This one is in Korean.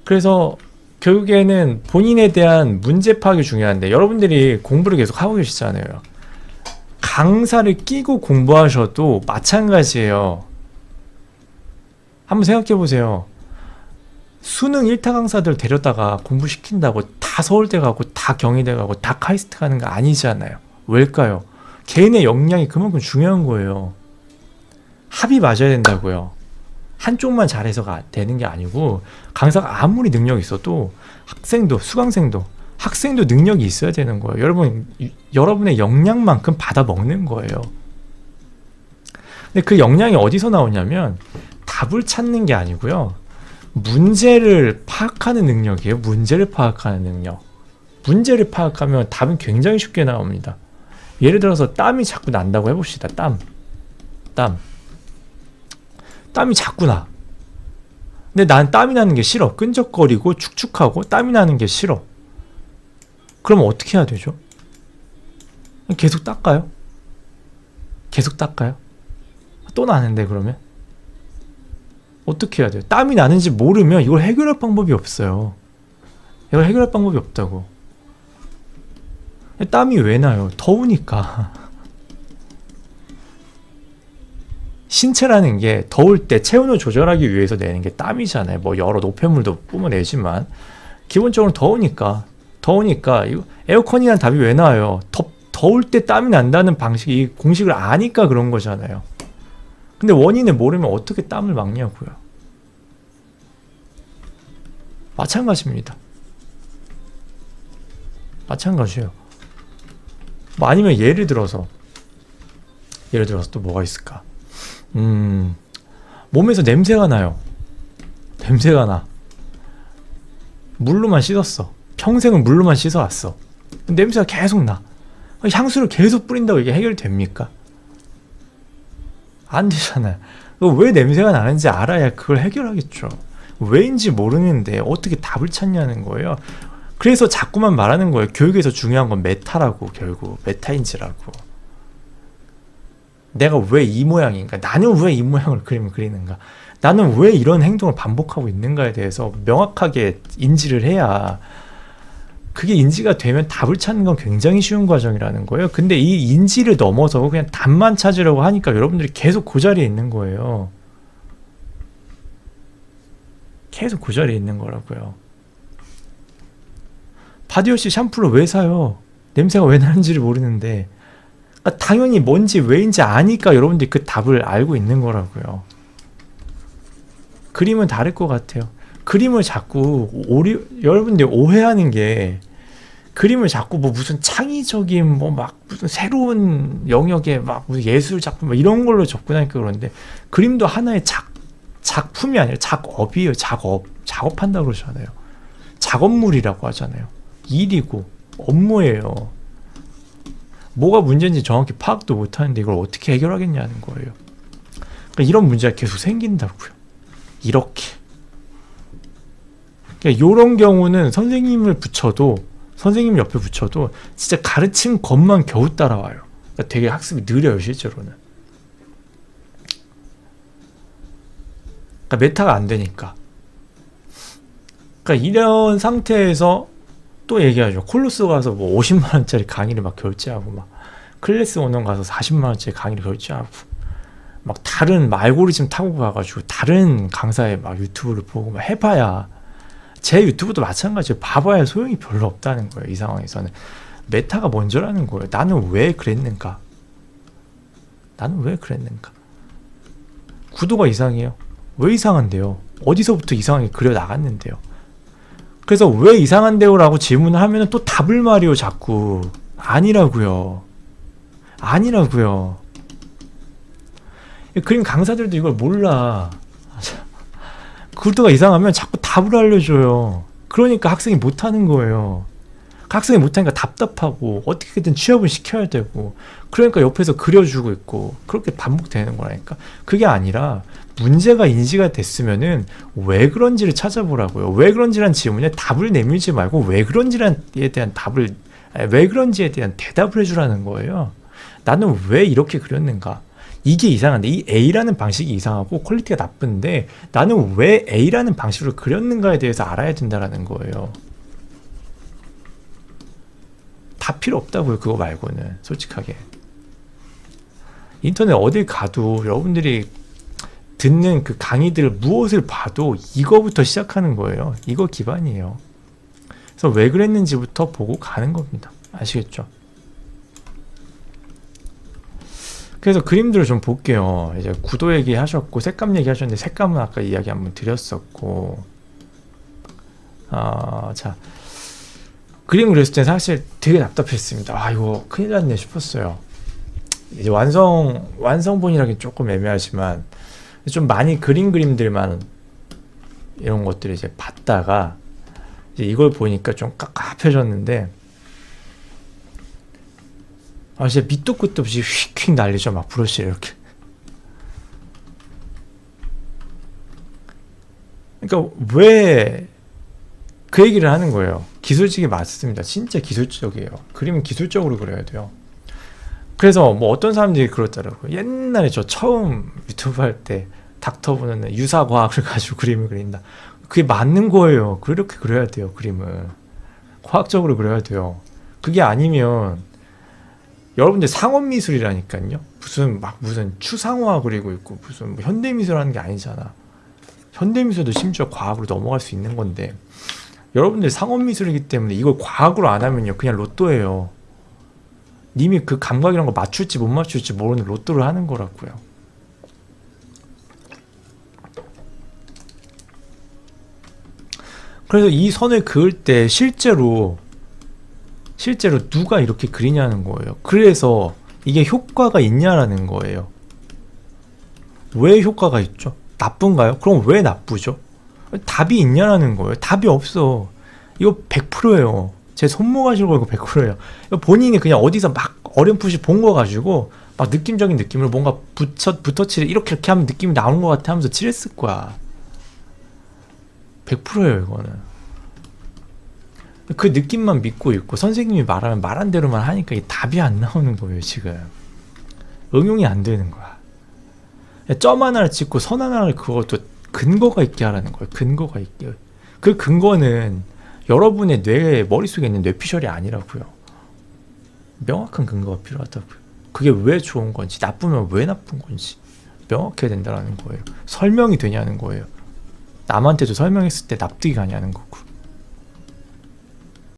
그래서 결국에는 본인에 대한 문제 파악이 중요한데, 여러분들이 공부를 계속 하고 계시잖아요. 강사를 끼고 공부하셔도 마찬가지예요. 한번 생각해 보세요. 수능 1타 강사들 데려다가 공부시킨다고 다 서울대 가고 다 경희대 가고 다 카이스트 가는 거 아니잖아요. 왜일까요? 개인의 역량이 그만큼 중요한 거예요. 합이 맞아야 된다고요. 한쪽만 잘해서가 되는 게 아니고, 강사가 아무리 능력이 있어도 학생도, 수강생도, 학생도 능력이 있어야 되는 거예요. 여러분의 역량만큼 받아먹는 거예요. 근데 그 역량이 어디서 나오냐면 답을 찾는 게 아니고요. 문제를 파악하는 능력이에요. 문제를 파악하는 능력. 문제를 파악하면 답은 굉장히 쉽게 나옵니다. 예를 들어서 땀이 자꾸 난다고 해봅시다. 땀이 자꾸 나. 근데 난 땀이 나는 게 싫어. 끈적거리고 축축하고 땀이 나는 게 싫어. 그럼 어떻게 해야 되죠? 계속 닦아요? 또 나는데 그러면? 어떻게 해야 돼요? 땀이 나는지 모르면 이걸 해결할 방법이 없어요. 이걸 해결할 방법이 없다고. 땀이 왜 나요? 더우니까. 신체라는 게 더울 때 체온을 조절하기 위해서 내는 게 땀이잖아요. 뭐 여러 노폐물도 뿜어내지만 기본적으로 더우니까 이거 에어컨이라는 답이 왜 나와요? 더울 때 땀이 난다는 방식이 공식을 아니까 그런 거잖아요. 근데 원인을 모르면 어떻게 땀을 막냐고요. 마찬가지입니다. 마찬가지예요. 뭐 아니면 예를 들어서 또 뭐가 있을까? 몸에서 냄새가 나요. 냄새가 나. 물로만 씻었어. 평생은 물로만 씻어왔어. 냄새가 계속 나. 향수를 계속 뿌린다고 이게 해결됩니까? 안 되잖아요. 왜 냄새가 나는지 알아야 그걸 해결하겠죠. 왜인지 모르는데 어떻게 답을 찾냐는 거예요. 그래서 자꾸만 말하는 거예요. 교육에서 중요한 건 메타라고. 결국 메타인지라고. 내가 왜 이 모양인가? 나는 왜 이 모양을 그림을 그리는가? 나는 왜 이런 행동을 반복하고 있는가에 대해서 명확하게 인지를 해야, 그게 인지가 되면 답을 찾는 건 굉장히 쉬운 과정이라는 거예요. 근데 이 인지를 넘어서 그냥 답만 찾으려고 하니까 여러분들이 계속 그 자리에 있는 거예요. 계속 그 자리에 있는 거라고요. 바디워시 샴푸를 왜 사요? 냄새가 왜 나는지를 모르는데. 그러니까 당연히 뭔지 왜인지 아니까 여러분들이 그 답을 알고 있는 거라고요. 그림은 다를 것 같아요. 그림을 자꾸 여러분들이 오해하는 게, 그림을 자꾸 뭐 무슨 창의적인 뭐 막 무슨 새로운 영역에 막 무슨 예술 작품 막 이런 걸로 접근하니까 그런데, 그림도 하나의 작품이 아니라 작업이에요. 작업한다고 그러잖아요. 작업물이라고 하잖아요. 일이고 업무예요. 뭐가 문제인지 정확히 파악도 못하는데 이걸 어떻게 해결하겠냐는 거예요. 그러니까 이런 문제가 계속 생긴다고요. 이렇게. 그러니까 이런 경우는 선생님 옆에 붙여도 진짜 가르친 것만 겨우 따라와요. 그러니까 되게 학습이 느려요, 실제로는. 그러니까 메타가 안 되니까. 그러니까 이런 상태에서 또 얘기하죠. 콜로스 가서 뭐 50만원짜리 강의를 막 결제하고, 막 클래스 원원 가서 40만원짜리 강의를 결제하고, 막 다른 알고리즘 타고 가가지고 다른 강사의 막 유튜브를 보고 막 해봐야, 제 유튜브도 마찬가지예요. 봐봐야 소용이 별로 없다는 거예요. 이 상황에서는 메타가 먼저라는 거예요. 나는 왜 그랬는가? 구도가 이상해요. 왜 이상한데요? 어디서부터 이상하게 그려 나갔는데요? 그래서 왜 이상한데요? 라고 질문을 하면 또 답을 말이요. 자꾸 아니라고요. 그림 강사들도 이걸 몰라. 구도가 이상하면 자꾸 답을 알려줘요. 그러니까 학생이 못하는 거예요. 학생이 못하니까 답답하고 어떻게든 취업을 시켜야 되고, 그러니까 옆에서 그려주고 있고, 그렇게 반복되는 거라니까. 그게 아니라 문제가 인지가 됐으면은 왜 그런지를 찾아보라고요. 왜 그런지란 질문에 답을 내밀지 말고 왜 그런지에 대한 대답을 해주라는 거예요. 나는 왜 이렇게 그렸는가? 이게 이상한데, 이 A라는 방식이 이상하고 퀄리티가 나쁜데 나는 왜 A라는 방식으로 그렸는가에 대해서 알아야 된다라는 거예요. 다 필요 없다고요. 그거 말고는 솔직하게. 인터넷 어딜 가도 여러분들이 듣는 그 강의들 무엇을 봐도 이거부터 시작하는 거예요. 이거 기반이에요. 그래서 왜 그랬는지부터 보고 가는 겁니다. 아시겠죠? 그래서 그림들을 좀 볼게요. 이제 구도 얘기 하셨고 색감 얘기 하셨는데 색감은 아까 이야기 한번 드렸었고, 자, 그림 그렸을 때 사실 되게 답답했습니다. 아, 이거 큰일 났네 싶었어요. 이제 완성본이라기 조금 애매하지만 좀 많이 그린 그림들만 이런 것들을 이제 봤다가 이제 이걸 보니까 좀 깝깝해졌는데, 진짜 밑도 끝도 없이 휙휙 날리죠. 막 브러쉬를 이렇게. 그러니까 왜 그 얘기를 하는 거예요. 기술직이 맞습니다. 진짜 기술적이에요. 그림은 기술적으로 그려야 돼요. 그래서 뭐 어떤 사람들이 그렇더라고요. 옛날에 저 처음 유튜브 할 때 닥터분은 유사과학을 가지고 그림을 그린다. 그게 맞는 거예요. 그렇게 그려야 돼요. 그림을 과학적으로 그려야 돼요. 그게 아니면 여러분들 상업미술이라니까요. 무슨 추상화 그리고 있고 무슨 뭐 현대미술 하는 게 아니잖아. 현대미술도 심지어 과학으로 넘어갈 수 있는 건데, 여러분들 상업미술이기 때문에 이걸 과학으로 안 하면요 그냥 로또예요. 님이 그 감각이란 거 맞출지 못 맞출지 모르는 로또를 하는 거라고요. 그래서 이 선을 그을 때 실제로 누가 이렇게 그리냐는 거예요. 그래서 이게 효과가 있냐라는 거예요. 왜 효과가 있죠? 나쁜가요? 그럼 왜 나쁘죠? 답이 있냐라는 거예요. 답이 없어. 이거 100%예요. 제 손모가지로 이거 100%예요. 본인이 그냥 어디서 막 어렴풋이 본 거 가지고 막 느낌적인 느낌으로 뭔가 붓터치를 이렇게 하면 느낌이 나오는 것 같아 하면서 칠했을 거야. 100%예요 이거는. 그 느낌만 믿고 있고 선생님이 말하면 말한 대로만 하니까 이 답이 안 나오는 거예요. 지금 응용이 안 되는 거야. 점 하나를 찍고 선 하나를 그것도 근거가 있게 하라는 거예요. 근거가 있게. 그 근거는 여러분의 머릿속에 있는 뇌피셜이 아니라고요. 명확한 근거가 필요하다고요. 그게 왜 좋은 건지, 나쁘면 왜 나쁜 건지 명확해야 된다는 거예요. 설명이 되냐는 거예요. 남한테도 설명했을 때 납득이 가냐는 거고.